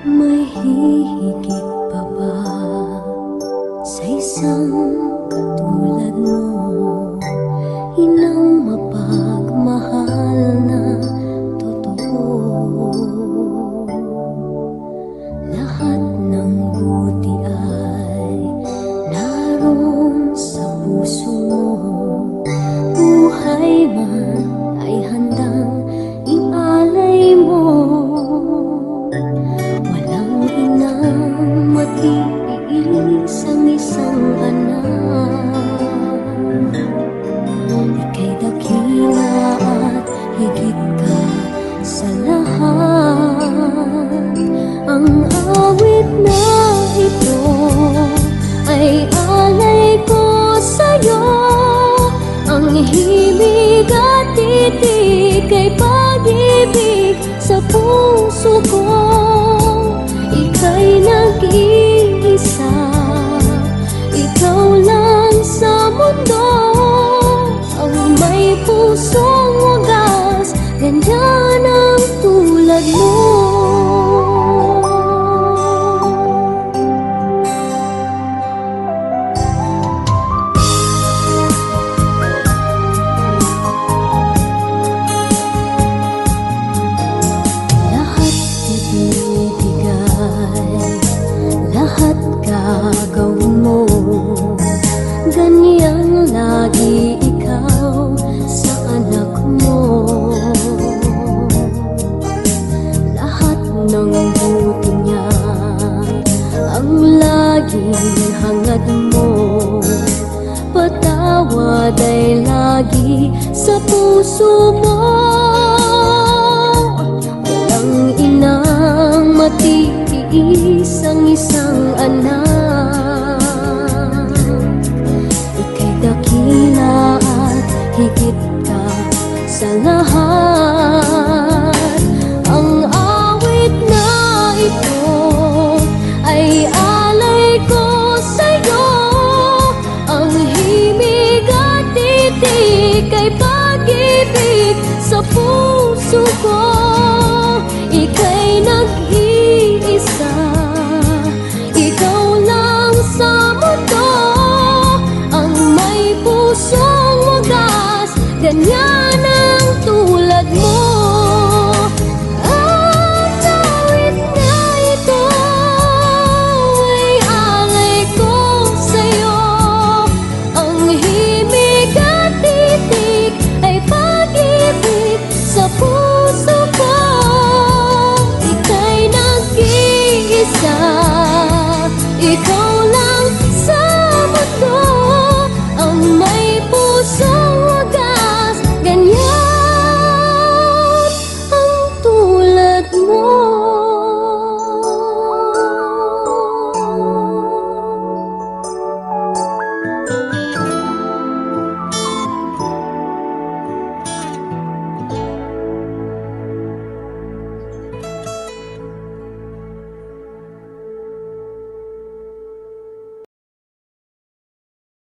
May hihigit pa ba sa isang katulad mo? Inang mapagmahal na totoo. Lahat ng buti ay naroon sa puso mo. Buhay man ay handang ialay mo. Walang inang matiis ang isang anak. Ika'y dakila at higit ka sa lahat. Ang awit na ito ay alay ko sa'yo. Ang himig at titig ay pag-ibig sa puso ko. Ika'y nag-iisa, ikaw lang sa mundo. Ang may pusong wagas, ganyan ang tulad mo. Lahat gagawin mo, ganyang lagi ikaw sa anak mo. Lahat ng buti niya ang laging hangad mo. Patawad ay lagi sa puso mo. Walang inang matiis ang isang anak. Ika'y dakila at higit ka sa lahat. Ang awit na ito ay alay ko sa'yo. Ang himig at titig ay pag-ibig sa puso ko. Ika'y nag-iisa, ikaw lang sa mundo. Ang may pusong wagas, ganyan ang tulad mo. Ang awit na ito ay alay ko sa'yo. Ang himig at titig ay pag-ibig sa puso ko. Ika'y nag-iisa, ikaw